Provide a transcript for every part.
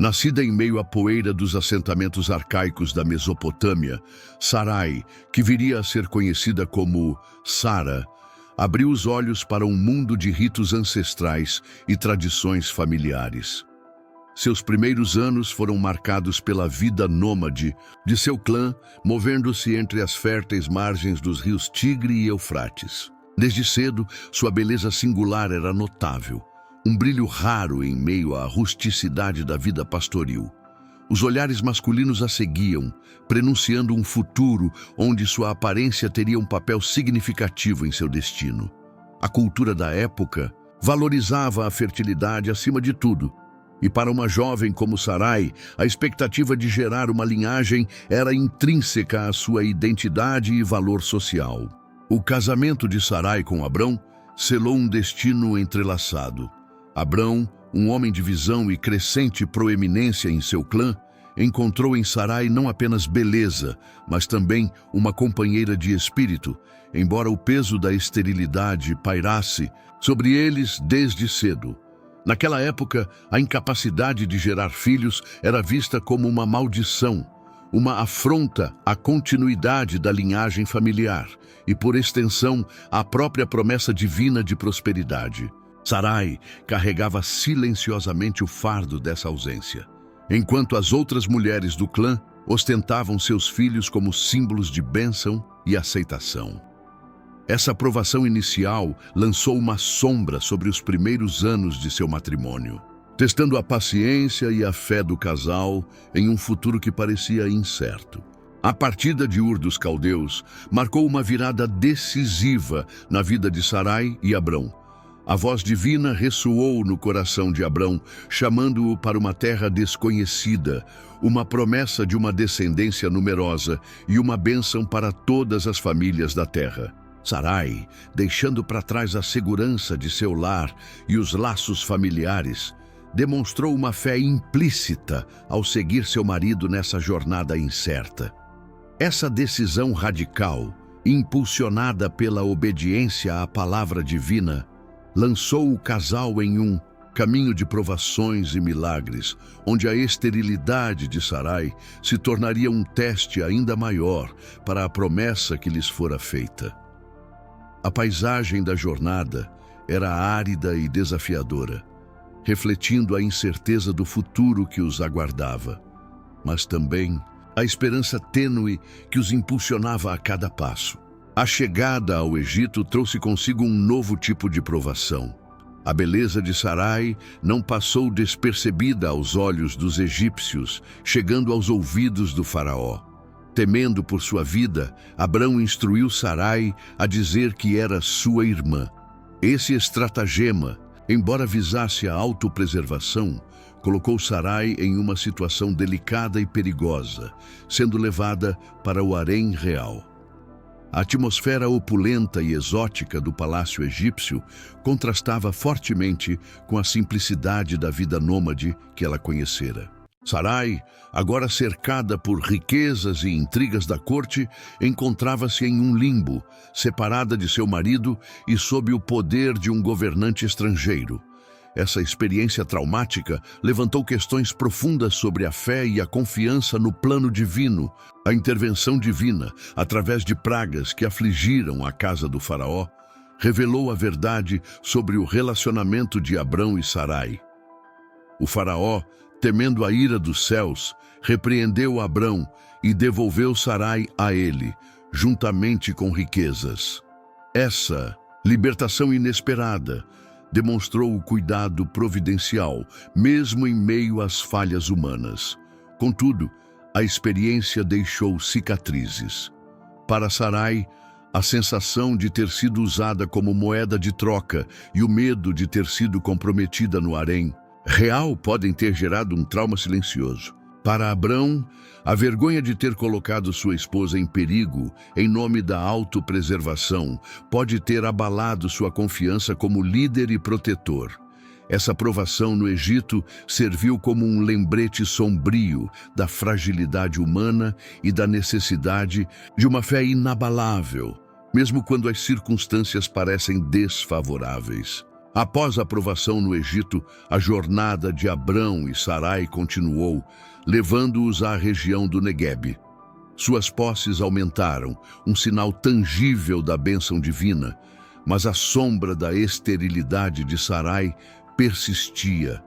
Nascida em meio à poeira dos assentamentos arcaicos da Mesopotâmia, Sarai, que viria a ser conhecida como Sara, abriu os olhos para um mundo de ritos ancestrais e tradições familiares. Seus primeiros anos foram marcados pela vida nômade de seu clã, movendo-se entre as férteis margens dos rios Tigre e Eufrates. Desde cedo, sua beleza singular era notável, um brilho raro em meio à rusticidade da vida pastoril. Os olhares masculinos a seguiam, prenunciando um futuro onde sua aparência teria um papel significativo em seu destino. A cultura da época valorizava a fertilidade acima de tudo, e para uma jovem como Sarai, a expectativa de gerar uma linhagem era intrínseca à sua identidade e valor social. O casamento de Sarai com Abrão selou um destino entrelaçado. Abrão, um homem de visão e crescente proeminência em seu clã, encontrou em Sarai não apenas beleza, mas também uma companheira de espírito, embora o peso da esterilidade pairasse sobre eles desde cedo. Naquela época, a incapacidade de gerar filhos era vista como uma maldição, uma afronta à continuidade da linhagem familiar e, por extensão, à própria promessa divina de prosperidade. Sarai carregava silenciosamente o fardo dessa ausência, enquanto as outras mulheres do clã ostentavam seus filhos como símbolos de bênção e aceitação. Essa aprovação inicial lançou uma sombra sobre os primeiros anos de seu matrimônio, testando a paciência e a fé do casal em um futuro que parecia incerto. A partida de Ur dos Caldeus marcou uma virada decisiva na vida de Sarai e Abrão. A voz divina ressoou no coração de Abrão, chamando-o para uma terra desconhecida, uma promessa de uma descendência numerosa e uma bênção para todas as famílias da terra. Sarai, deixando para trás a segurança de seu lar e os laços familiares, demonstrou uma fé implícita ao seguir seu marido nessa jornada incerta. Essa decisão radical, impulsionada pela obediência à palavra divina, lançou o casal em um caminho de provações e milagres, onde a esterilidade de Sarai se tornaria um teste ainda maior para a promessa que lhes fora feita. A paisagem da jornada era árida e desafiadora, refletindo a incerteza do futuro que os aguardava, mas também a esperança tênue que os impulsionava a cada passo. A chegada ao Egito trouxe consigo um novo tipo de provação. A beleza de Sarai não passou despercebida aos olhos dos egípcios, chegando aos ouvidos do faraó. Temendo por sua vida, Abrão instruiu Sarai a dizer que era sua irmã. Esse estratagema, embora visasse a autopreservação, colocou Sarai em uma situação delicada e perigosa, sendo levada para o harém real. A atmosfera opulenta e exótica do palácio egípcio contrastava fortemente com a simplicidade da vida nômade que ela conhecera. Sarai, agora cercada por riquezas e intrigas da corte, encontrava-se em um limbo, separada de seu marido e sob o poder de um governante estrangeiro. Essa experiência traumática levantou questões profundas sobre a fé e a confiança no plano divino. A intervenção divina, através de pragas que afligiram a casa do faraó, revelou a verdade sobre o relacionamento de Abrão e Sarai. O faraó, temendo a ira dos céus, repreendeu Abrão e devolveu Sarai a ele, juntamente com riquezas. Essa libertação inesperada demonstrou o cuidado providencial, mesmo em meio às falhas humanas. Contudo, a experiência deixou cicatrizes. Para Sarai, a sensação de ter sido usada como moeda de troca e o medo de ter sido comprometida no harém real podem ter gerado um trauma silencioso. Para Abrão, a vergonha de ter colocado sua esposa em perigo em nome da autopreservação pode ter abalado sua confiança como líder e protetor. Essa provação no Egito serviu como um lembrete sombrio da fragilidade humana e da necessidade de uma fé inabalável, mesmo quando as circunstâncias parecem desfavoráveis. Após a aprovação no Egito, a jornada de Abrão e Sarai continuou, levando-os à região do Neguebe. Suas posses aumentaram, um sinal tangível da bênção divina, mas a sombra da esterilidade de Sarai persistia,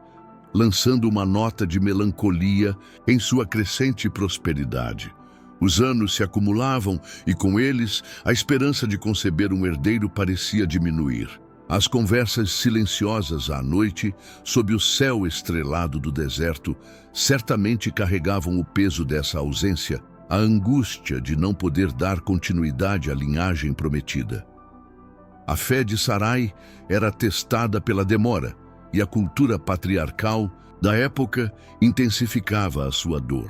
lançando uma nota de melancolia em sua crescente prosperidade. Os anos se acumulavam e, com eles, a esperança de conceber um herdeiro parecia diminuir. As conversas silenciosas à noite, sob o céu estrelado do deserto, certamente carregavam o peso dessa ausência, a angústia de não poder dar continuidade à linhagem prometida. A fé de Sarai era testada pela demora, e a cultura patriarcal da época intensificava a sua dor,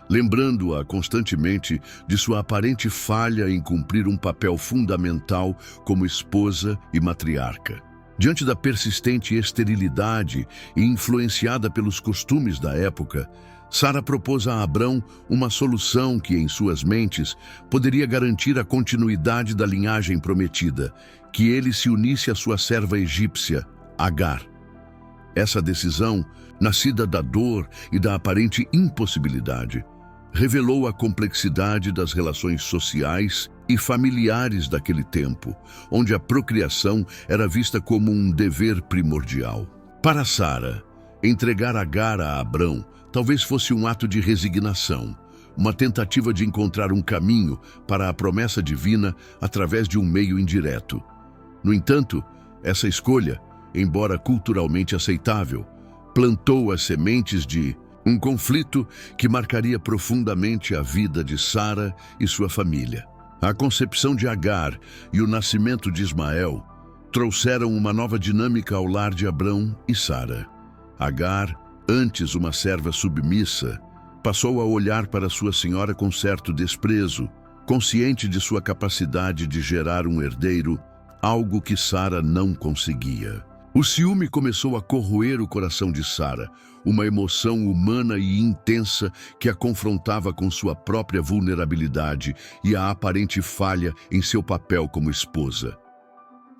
lembrando-a constantemente de sua aparente falha em cumprir um papel fundamental como esposa e matriarca. Diante da persistente esterilidade e influenciada pelos costumes da época, Sara propôs a Abrão uma solução que, em suas mentes, poderia garantir a continuidade da linhagem prometida, que ele se unisse à sua serva egípcia, Agar. Essa decisão, nascida da dor e da aparente impossibilidade, revelou a complexidade das relações sociais e familiares daquele tempo, onde a procriação era vista como um dever primordial. Para Sara, entregar Agar a Abrão talvez fosse um ato de resignação, uma tentativa de encontrar um caminho para a promessa divina através de um meio indireto. No entanto, essa escolha, embora culturalmente aceitável, plantou as sementes de um conflito que marcaria profundamente a vida de Sara e sua família. A concepção de Agar e o nascimento de Ismael trouxeram uma nova dinâmica ao lar de Abrão e Sara. Agar, antes uma serva submissa, passou a olhar para sua senhora com certo desprezo, consciente de sua capacidade de gerar um herdeiro, algo que Sara não conseguia. O ciúme começou a corroer o coração de Sara, uma emoção humana e intensa que a confrontava com sua própria vulnerabilidade e a aparente falha em seu papel como esposa.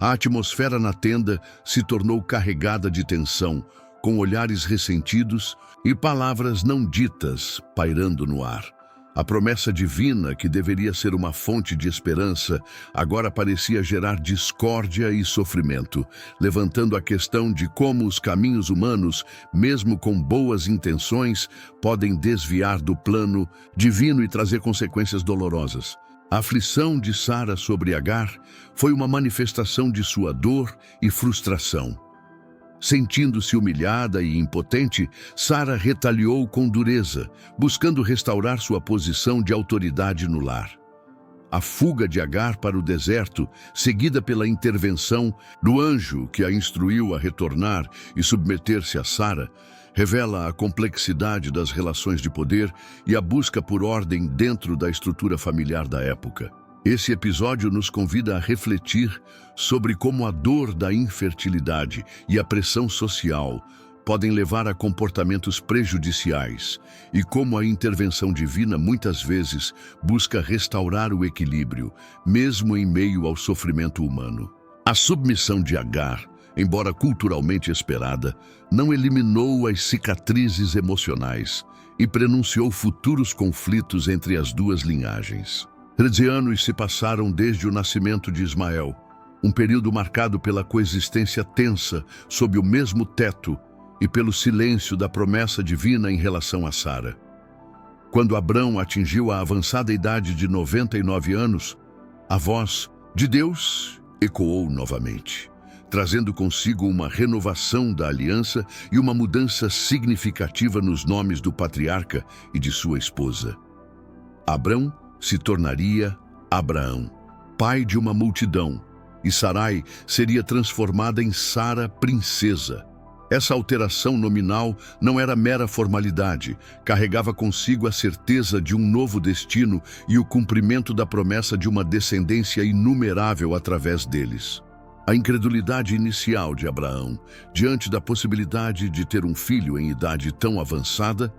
A atmosfera na tenda se tornou carregada de tensão, com olhares ressentidos e palavras não ditas pairando no ar. A promessa divina, que deveria ser uma fonte de esperança, agora parecia gerar discórdia e sofrimento, levantando a questão de como os caminhos humanos, mesmo com boas intenções, podem desviar do plano divino e trazer consequências dolorosas. A aflição de Sara sobre Agar foi uma manifestação de sua dor e frustração. Sentindo-se humilhada e impotente, Sara retaliou com dureza, buscando restaurar sua posição de autoridade no lar. A fuga de Agar para o deserto, seguida pela intervenção do anjo que a instruiu a retornar e submeter-se a Sara, revela a complexidade das relações de poder e a busca por ordem dentro da estrutura familiar da época. Esse episódio nos convida a refletir sobre como a dor da infertilidade e a pressão social podem levar a comportamentos prejudiciais e como a intervenção divina muitas vezes busca restaurar o equilíbrio, mesmo em meio ao sofrimento humano. A submissão de Agar, embora culturalmente esperada, não eliminou as cicatrizes emocionais e prenunciou futuros conflitos entre as duas linhagens. 13 anos se passaram desde o nascimento de Ismael, um período marcado pela coexistência tensa sob o mesmo teto e pelo silêncio da promessa divina em relação a Sara. Quando Abrão atingiu a avançada idade de 99 anos, a voz de Deus ecoou novamente, trazendo consigo uma renovação da aliança e uma mudança significativa nos nomes do patriarca e de sua esposa. Abrão se tornaria Abraão, pai de uma multidão, e Sarai seria transformada em Sara, princesa. Essa alteração nominal não era mera formalidade, carregava consigo a certeza de um novo destino e o cumprimento da promessa de uma descendência inumerável através deles. A incredulidade inicial de Abraão, diante da possibilidade de ter um filho em idade tão avançada,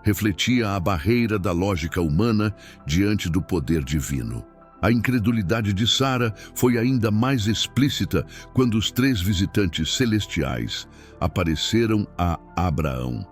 refletia a barreira da lógica humana diante do poder divino. A incredulidade de Sara foi ainda mais explícita quando os 3 visitantes celestiais apareceram a Abraão.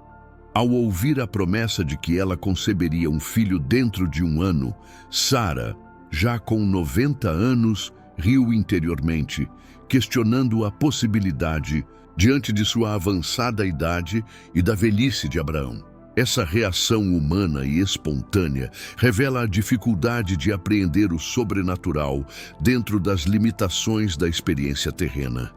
Ao ouvir a promessa de que ela conceberia um filho dentro de 1 ano, Sara, já com 90 anos, riu interiormente, questionando a possibilidade diante de sua avançada idade e da velhice de Abraão. Essa reação humana e espontânea revela a dificuldade de apreender o sobrenatural dentro das limitações da experiência terrena.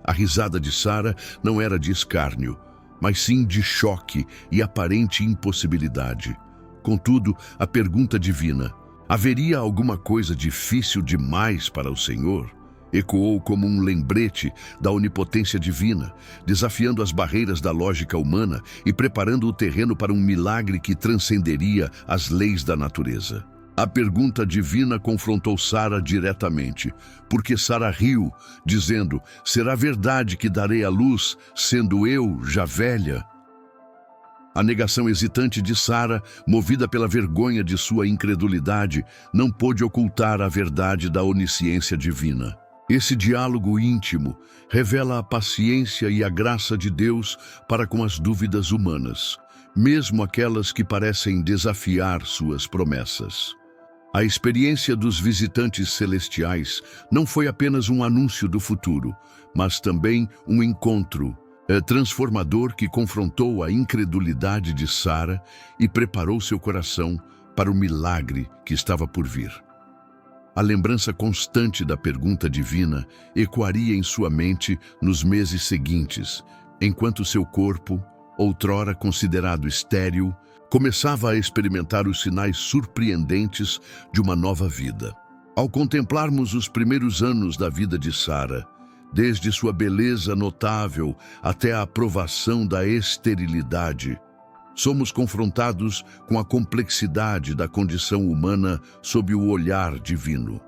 A risada de Sara não era de escárnio, mas sim de choque e aparente impossibilidade. Contudo, a pergunta divina, haveria alguma coisa difícil demais para o Senhor? Ecoou como um lembrete da onipotência divina, desafiando as barreiras da lógica humana e preparando o terreno para um milagre que transcenderia as leis da natureza. A pergunta divina confrontou Sara diretamente, porque Sara riu, dizendo: será verdade que darei à luz, sendo eu já velha? A negação hesitante de Sara, movida pela vergonha de sua incredulidade, não pôde ocultar a verdade da onisciência divina. Esse diálogo íntimo revela a paciência e a graça de Deus para com as dúvidas humanas, mesmo aquelas que parecem desafiar suas promessas. A experiência dos visitantes celestiais não foi apenas um anúncio do futuro, mas também um encontro transformador que confrontou a incredulidade de Sara e preparou seu coração para o milagre que estava por vir. A lembrança constante da pergunta divina ecoaria em sua mente nos meses seguintes, enquanto seu corpo, outrora considerado estéril, começava a experimentar os sinais surpreendentes de uma nova vida. Ao contemplarmos os primeiros anos da vida de Sara, desde sua beleza notável até a aprovação da esterilidade, somos confrontados com a complexidade da condição humana sob o olhar divino.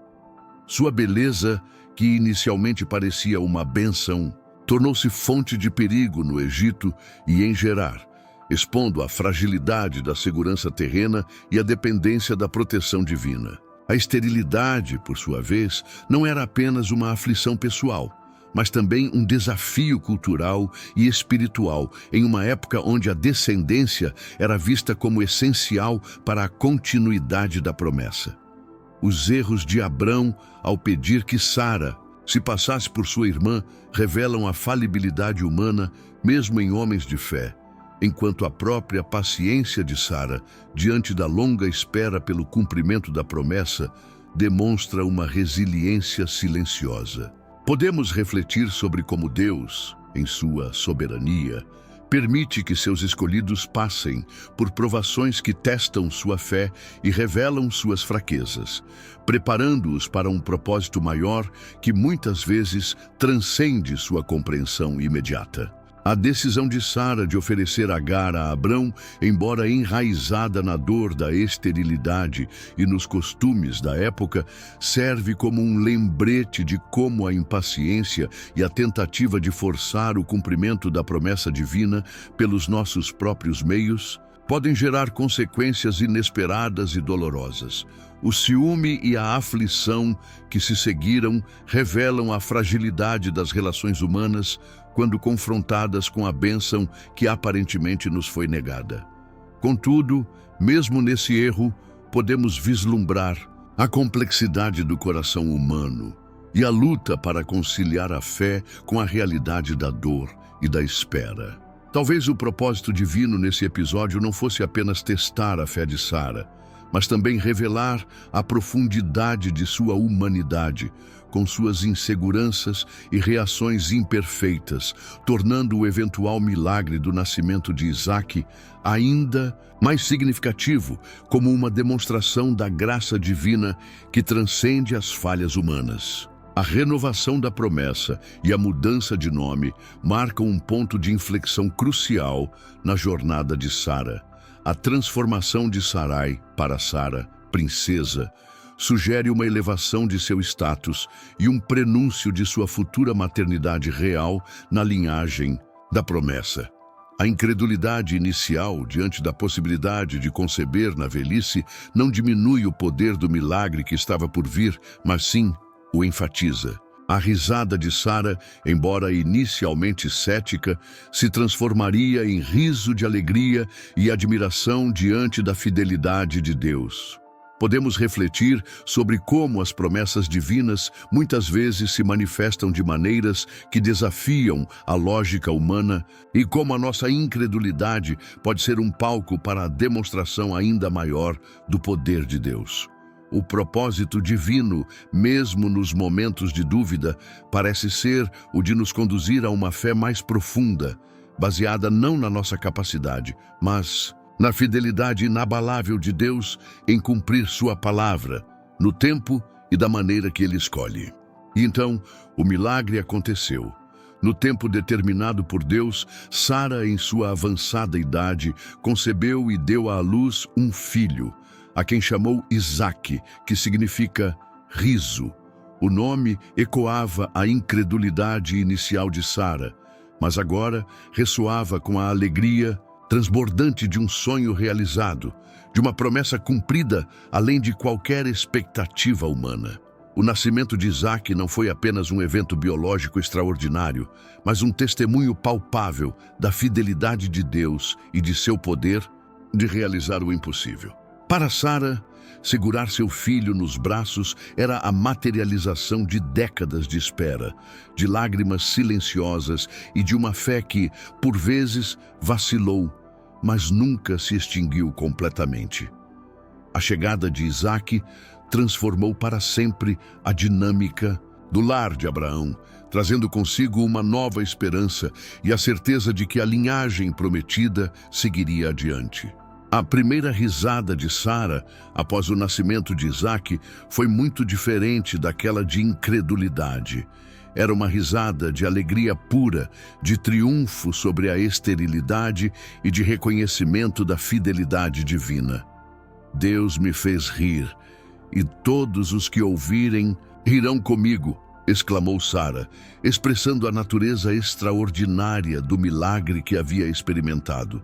Sua beleza, que inicialmente parecia uma bênção, tornou-se fonte de perigo no Egito e em Gerar, expondo a fragilidade da segurança terrena e a dependência da proteção divina. A esterilidade, por sua vez, não era apenas uma aflição pessoal, mas também um desafio cultural e espiritual em uma época onde a descendência era vista como essencial para a continuidade da promessa. Os erros de Abrão ao pedir que Sara se passasse por sua irmã revelam a falibilidade humana mesmo em homens de fé, enquanto a própria paciência de Sara, diante da longa espera pelo cumprimento da promessa, demonstra uma resiliência silenciosa. Podemos refletir sobre como Deus, em sua soberania, permite que seus escolhidos passem por provações que testam sua fé e revelam suas fraquezas, preparando-os para um propósito maior que muitas vezes transcende sua compreensão imediata. A decisão de Sara de oferecer Agar a Abrão, embora enraizada na dor da esterilidade e nos costumes da época, serve como um lembrete de como a impaciência e a tentativa de forçar o cumprimento da promessa divina pelos nossos próprios meios podem gerar consequências inesperadas e dolorosas. O ciúme e a aflição que se seguiram revelam a fragilidade das relações humanas quando confrontadas com a bênção que aparentemente nos foi negada. Contudo, mesmo nesse erro, podemos vislumbrar a complexidade do coração humano e a luta para conciliar a fé com a realidade da dor e da espera. Talvez o propósito divino nesse episódio não fosse apenas testar a fé de Sara, mas também revelar a profundidade de sua humanidade, com suas inseguranças e reações imperfeitas, tornando o eventual milagre do nascimento de Isaque ainda mais significativo, como uma demonstração da graça divina que transcende as falhas humanas. A renovação da promessa e a mudança de nome marcam um ponto de inflexão crucial na jornada de Sara. A transformação de Sarai para Sara, princesa, sugere uma elevação de seu status e um prenúncio de sua futura maternidade real na linhagem da promessa. A incredulidade inicial diante da possibilidade de conceber na velhice não diminui o poder do milagre que estava por vir, mas sim o enfatiza. A risada de Sara, embora inicialmente cética, se transformaria em riso de alegria e admiração diante da fidelidade de Deus. Podemos refletir sobre como as promessas divinas muitas vezes se manifestam de maneiras que desafiam a lógica humana e como a nossa incredulidade pode ser um palco para a demonstração ainda maior do poder de Deus. O propósito divino, mesmo nos momentos de dúvida, parece ser o de nos conduzir a uma fé mais profunda, baseada não na nossa capacidade, mas na fidelidade inabalável de Deus em cumprir sua palavra, no tempo e da maneira que Ele escolhe. E então, o milagre aconteceu. No tempo determinado por Deus, Sara, em sua avançada idade, concebeu e deu à luz um filho, a quem chamou Isaque, que significa riso. O nome ecoava a incredulidade inicial de Sara, mas agora ressoava com a alegria transbordante de um sonho realizado, de uma promessa cumprida além de qualquer expectativa humana. O nascimento de Isaque não foi apenas um evento biológico extraordinário, mas um testemunho palpável da fidelidade de Deus e de seu poder de realizar o impossível. Para Sara, segurar seu filho nos braços era a materialização de décadas de espera, de lágrimas silenciosas e de uma fé que, por vezes, vacilou, mas nunca se extinguiu completamente. A chegada de Isaque transformou para sempre a dinâmica do lar de Abraão, trazendo consigo uma nova esperança e a certeza de que a linhagem prometida seguiria adiante. A primeira risada de Sara, após o nascimento de Isaque, foi muito diferente daquela de incredulidade. Era uma risada de alegria pura, de triunfo sobre a esterilidade e de reconhecimento da fidelidade divina. Deus me fez rir, e todos os que ouvirem rirão comigo, exclamou Sara, expressando a natureza extraordinária do milagre que havia experimentado.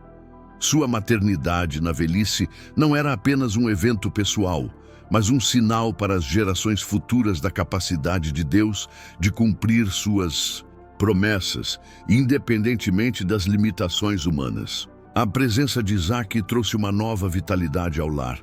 Sua maternidade na velhice não era apenas um evento pessoal, mas um sinal para as gerações futuras da capacidade de Deus de cumprir suas promessas, independentemente das limitações humanas. A presença de Isaque trouxe uma nova vitalidade ao lar,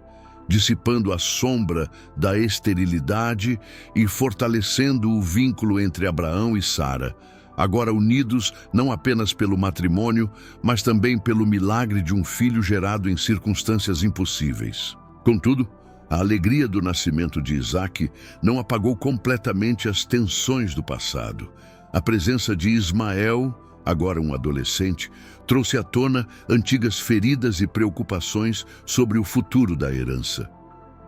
dissipando a sombra da esterilidade e fortalecendo o vínculo entre Abraão e Sara, agora unidos não apenas pelo matrimônio, mas também pelo milagre de um filho gerado em circunstâncias impossíveis. Contudo, a alegria do nascimento de Isaque não apagou completamente as tensões do passado. A presença de Ismael, agora um adolescente, trouxe à tona antigas feridas e preocupações sobre o futuro da herança.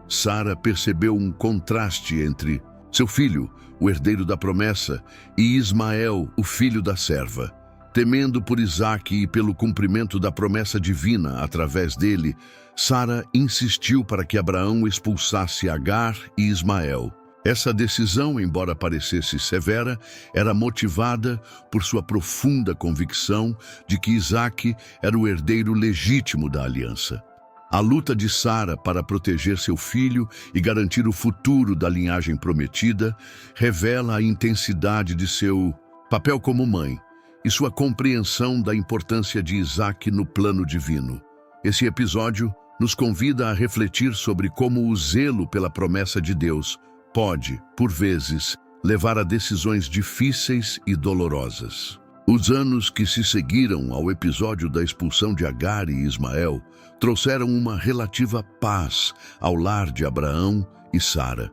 Sara percebeu um contraste entre seu filho, o herdeiro da promessa, e Ismael, o filho da serva. Temendo por Isaque e pelo cumprimento da promessa divina através dele, Sara insistiu para que Abraão expulsasse Agar e Ismael. Essa decisão, embora parecesse severa, era motivada por sua profunda convicção de que Isaque era o herdeiro legítimo da aliança. A luta de Sara para proteger seu filho e garantir o futuro da linhagem prometida revela a intensidade de seu papel como mãe e sua compreensão da importância de Isaque no plano divino. Esse episódio nos convida a refletir sobre como o zelo pela promessa de Deus pode, por vezes, levar a decisões difíceis e dolorosas. Os anos que se seguiram ao episódio da expulsão de Agar e Ismael trouxeram uma relativa paz ao lar de Abraão e Sara,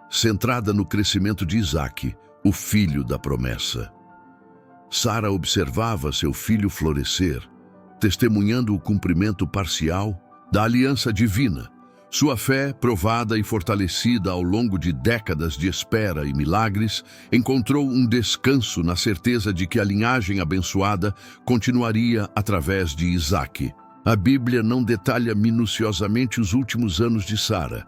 centrada no crescimento de Isaque, o filho da promessa. Sara observava seu filho florescer, testemunhando o cumprimento parcial da aliança divina. Sua fé, provada e fortalecida ao longo de décadas de espera e milagres, encontrou um descanso na certeza de que a linhagem abençoada continuaria através de Isaque. A Bíblia não detalha minuciosamente os últimos anos de Sara,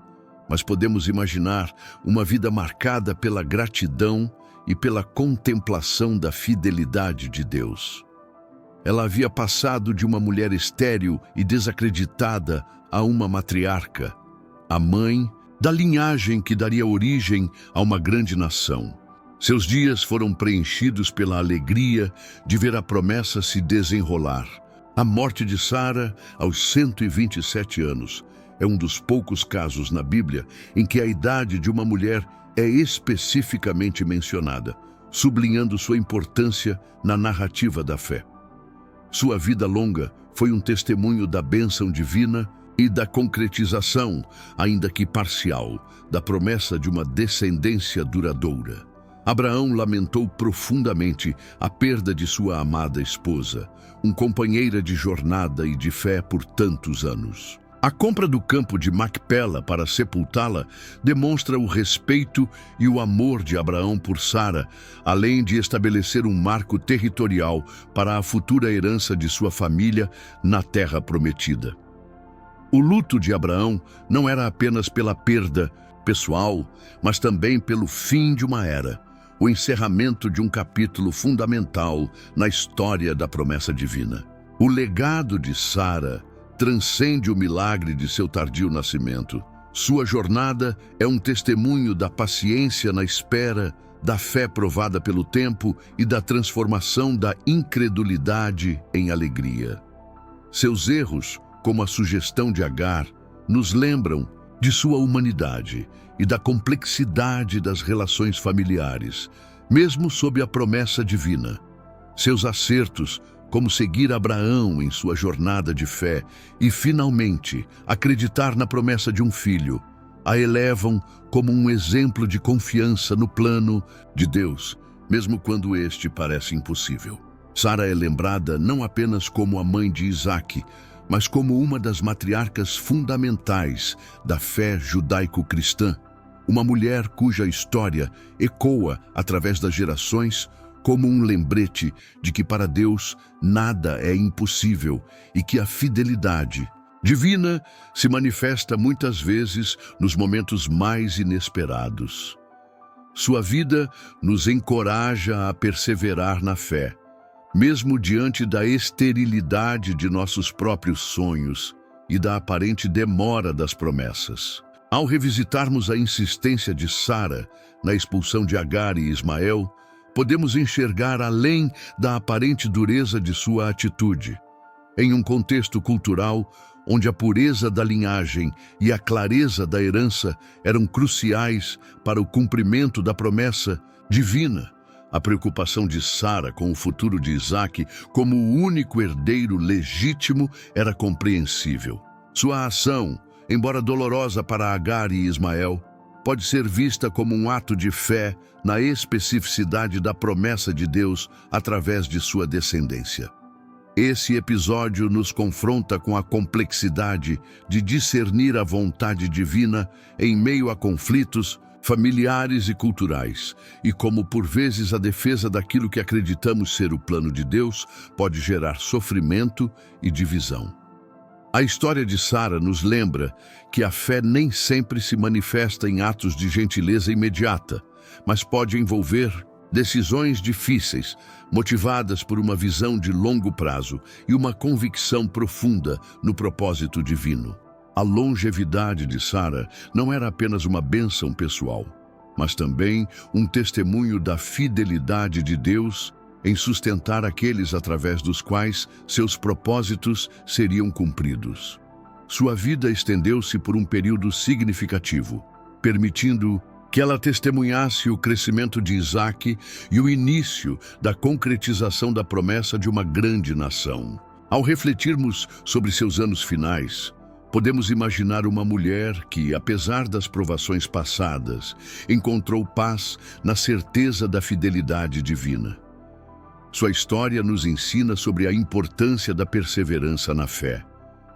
mas podemos imaginar uma vida marcada pela gratidão e pela contemplação da fidelidade de Deus. Ela havia passado de uma mulher estéril e desacreditada a uma matriarca, a mãe da linhagem que daria origem a uma grande nação. Seus dias foram preenchidos pela alegria de ver a promessa se desenrolar. A morte de Sara, aos 127 anos, é um dos poucos casos na Bíblia em que a idade de uma mulher é especificamente mencionada, sublinhando sua importância na narrativa da fé. Sua vida longa foi um testemunho da bênção divina e da concretização, ainda que parcial, da promessa de uma descendência duradoura. Abraão lamentou profundamente a perda de sua amada esposa, uma companheira de jornada e de fé por tantos anos. A compra do campo de Macpela para sepultá-la demonstra o respeito e o amor de Abraão por Sara, além de estabelecer um marco territorial para a futura herança de sua família na terra prometida. O luto de Abraão não era apenas pela perda pessoal, mas também pelo fim de uma era, o encerramento de um capítulo fundamental na história da promessa divina. O legado de Sara transcende o milagre de seu tardio nascimento. Sua jornada é um testemunho da paciência na espera, da fé provada pelo tempo e da transformação da incredulidade em alegria. Seus erros, como a sugestão de Agar, nos lembram de sua humanidade e da complexidade das relações familiares, mesmo sob a promessa divina. Seus acertos, como seguir Abraão em sua jornada de fé e, finalmente, acreditar na promessa de um filho, a elevam como um exemplo de confiança no plano de Deus, mesmo quando este parece impossível. Sara é lembrada não apenas como a mãe de Isaque, mas como uma das matriarcas fundamentais da fé judaico-cristã, uma mulher cuja história ecoa através das gerações como um lembrete de que para Deus nada é impossível e que a fidelidade divina se manifesta muitas vezes nos momentos mais inesperados. Sua vida nos encoraja a perseverar na fé, mesmo diante da esterilidade de nossos próprios sonhos e da aparente demora das promessas. Ao revisitarmos a insistência de Sara na expulsão de Agar e Ismael, podemos enxergar além da aparente dureza de sua atitude. Em um contexto cultural onde a pureza da linhagem e a clareza da herança eram cruciais para o cumprimento da promessa divina, a preocupação de Sara com o futuro de Isaque como o único herdeiro legítimo era compreensível. Sua ação, embora dolorosa para Agar e Ismael, pode ser vista como um ato de fé na especificidade da promessa de Deus através de sua descendência. Esse episódio nos confronta com a complexidade de discernir a vontade divina em meio a conflitos familiares e culturais, e como por vezes a defesa daquilo que acreditamos ser o plano de Deus pode gerar sofrimento e divisão. A história de Sara nos lembra que a fé nem sempre se manifesta em atos de gentileza imediata, mas pode envolver decisões difíceis, motivadas por uma visão de longo prazo e uma convicção profunda no propósito divino. A longevidade de Sara não era apenas uma bênção pessoal, mas também um testemunho da fidelidade de Deus em sustentar aqueles através dos quais seus propósitos seriam cumpridos. Sua vida estendeu-se por um período significativo, permitindo que ela testemunhasse o crescimento de Isaque e o início da concretização da promessa de uma grande nação. Ao refletirmos sobre seus anos finais, podemos imaginar uma mulher que, apesar das provações passadas, encontrou paz na certeza da fidelidade divina. Sua história nos ensina sobre a importância da perseverança na fé,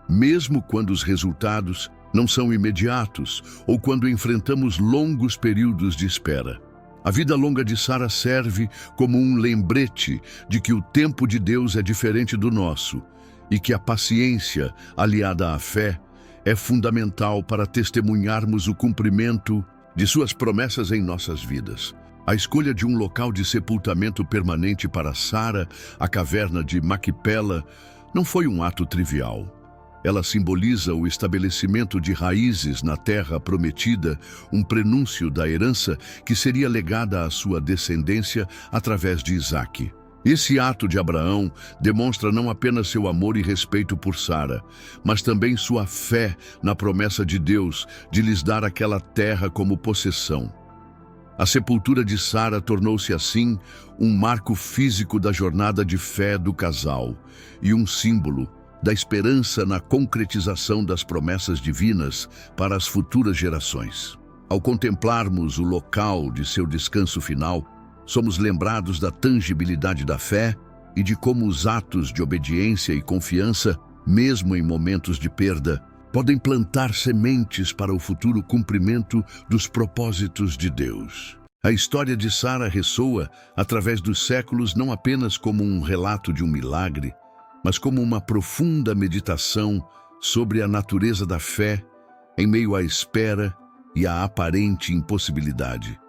mesmo quando os resultados não são imediatos ou quando enfrentamos longos períodos de espera. A vida longa de Sara serve como um lembrete de que o tempo de Deus é diferente do nosso e que a paciência, aliada à fé, é fundamental para testemunharmos o cumprimento de suas promessas em nossas vidas. A escolha de um local de sepultamento permanente para Sara, a caverna de Macpela, não foi um ato trivial. Ela simboliza o estabelecimento de raízes na terra prometida, um prenúncio da herança que seria legada à sua descendência através de Isaque. Esse ato de Abraão demonstra não apenas seu amor e respeito por Sara, mas também sua fé na promessa de Deus de lhes dar aquela terra como possessão. A sepultura de Sara tornou-se assim um marco físico da jornada de fé do casal e um símbolo da esperança na concretização das promessas divinas para as futuras gerações. Ao contemplarmos o local de seu descanso final, somos lembrados da tangibilidade da fé e de como os atos de obediência e confiança, mesmo em momentos de perda, podem plantar sementes para o futuro cumprimento dos propósitos de Deus. A história de Sara ressoa através dos séculos não apenas como um relato de um milagre, mas como uma profunda meditação sobre a natureza da fé em meio à espera e à aparente impossibilidade.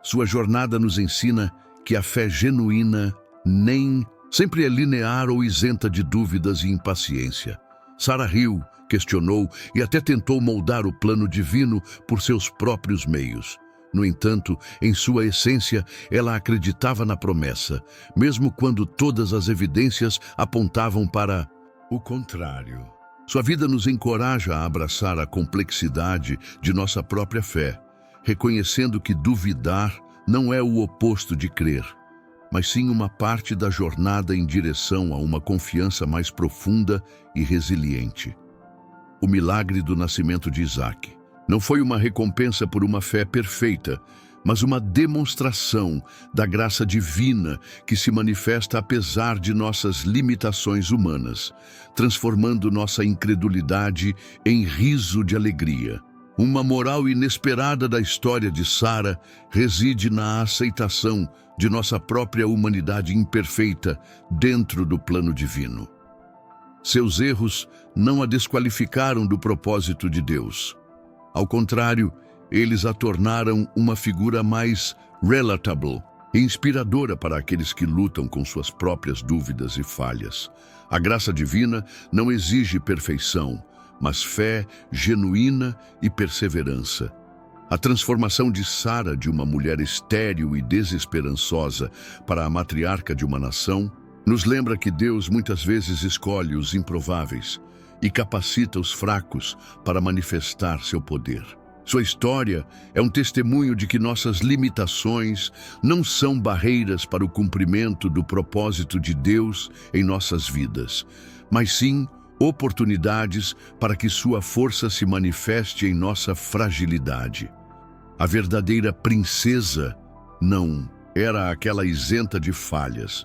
Sua jornada nos ensina que a fé genuína nem sempre é linear ou isenta de dúvidas e impaciência. Sara riu, questionou e até tentou moldar o plano divino por seus próprios meios. No entanto, em sua essência, ela acreditava na promessa, mesmo quando todas as evidências apontavam para o contrário. Sua vida nos encoraja a abraçar a complexidade de nossa própria fé, reconhecendo que duvidar não é o oposto de crer, mas sim uma parte da jornada em direção a uma confiança mais profunda e resiliente. O milagre do nascimento de Isaque não foi uma recompensa por uma fé perfeita, mas uma demonstração da graça divina que se manifesta apesar de nossas limitações humanas, transformando nossa incredulidade em riso de alegria. Uma moral inesperada da história de Sara reside na aceitação de nossa própria humanidade imperfeita dentro do plano divino. Seus erros não a desqualificaram do propósito de Deus. Ao contrário, eles a tornaram uma figura mais relatable e inspiradora para aqueles que lutam com suas próprias dúvidas e falhas. A graça divina não exige perfeição, mas fé genuína e perseverança. A transformação de Sara de uma mulher estéril e desesperançosa para a matriarca de uma nação nos lembra que Deus muitas vezes escolhe os improváveis e capacita os fracos para manifestar seu poder. Sua história é um testemunho de que nossas limitações não são barreiras para o cumprimento do propósito de Deus em nossas vidas, mas sim oportunidades para que sua força se manifeste em nossa fragilidade. A verdadeira princesa não era aquela isenta de falhas,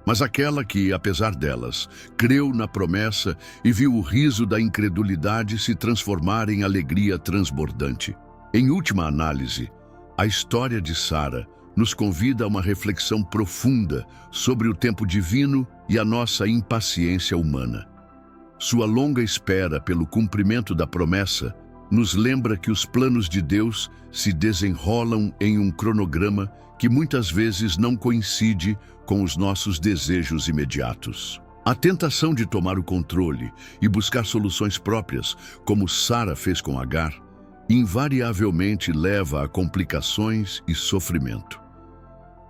mas aquela que, apesar delas, creu na promessa e viu o riso da incredulidade se transformar em alegria transbordante. Em última análise, a história de Sara nos convida a uma reflexão profunda sobre o tempo divino e a nossa impaciência humana. Sua longa espera pelo cumprimento da promessa nos lembra que os planos de Deus se desenrolam em um cronograma que muitas vezes não coincide com os nossos desejos imediatos. A tentação de tomar o controle e buscar soluções próprias, como Sara fez com Agar, invariavelmente leva a complicações e sofrimento.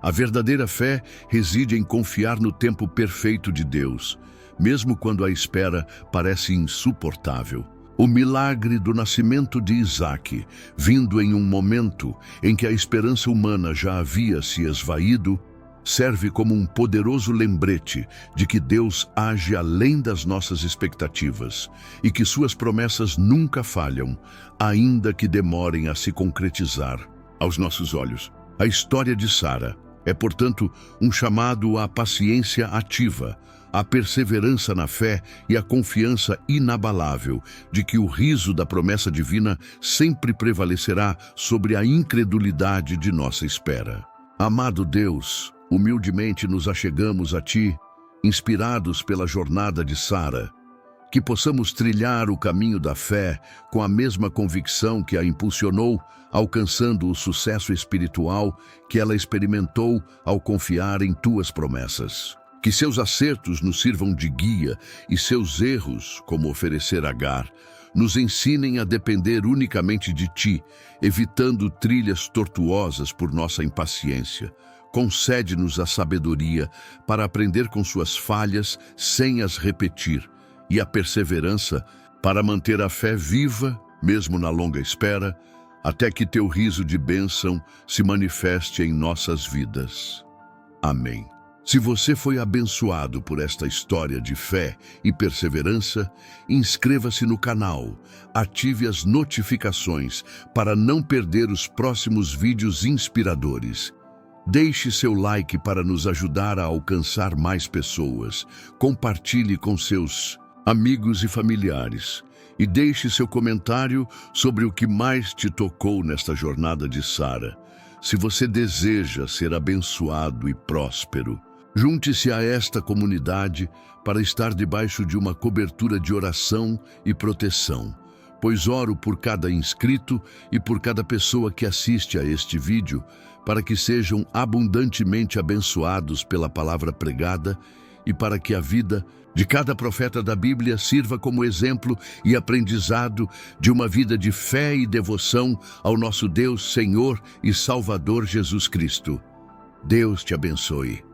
A verdadeira fé reside em confiar no tempo perfeito de Deus, mesmo quando a espera parece insuportável. O milagre do nascimento de Isaque, vindo em um momento em que a esperança humana já havia se esvaído, serve como um poderoso lembrete de que Deus age além das nossas expectativas e que suas promessas nunca falham, ainda que demorem a se concretizar aos nossos olhos. A história de Sara é, portanto, um chamado à paciência ativa, à perseverança na fé e à confiança inabalável de que o riso da promessa divina sempre prevalecerá sobre a incredulidade de nossa espera. Amado Deus, humildemente nos achegamos a Ti, inspirados pela jornada de Sara. Que possamos trilhar o caminho da fé com a mesma convicção que a impulsionou, alcançando o sucesso espiritual que ela experimentou ao confiar em tuas promessas. Que seus acertos nos sirvam de guia e seus erros, como oferecer Agar, nos ensinem a depender unicamente de ti, evitando trilhas tortuosas por nossa impaciência. Concede-nos a sabedoria para aprender com suas falhas sem as repetir, e a perseverança para manter a fé viva, mesmo na longa espera, até que teu riso de bênção se manifeste em nossas vidas. Amém. Se você foi abençoado por esta história de fé e perseverança, inscreva-se no canal, ative as notificações para não perder os próximos vídeos inspiradores. Deixe seu like para nos ajudar a alcançar mais pessoas. Compartilhe com seus amigos e familiares. E deixe seu comentário sobre o que mais te tocou nesta jornada de Sara. Se você deseja ser abençoado e próspero, junte-se a esta comunidade para estar debaixo de uma cobertura de oração e proteção, pois oro por cada inscrito e por cada pessoa que assiste a este vídeo, para que sejam abundantemente abençoados pela palavra pregada e para que a vida de cada profeta da Bíblia sirva como exemplo e aprendizado de uma vida de fé e devoção ao nosso Deus, Senhor e Salvador Jesus Cristo. Deus te abençoe.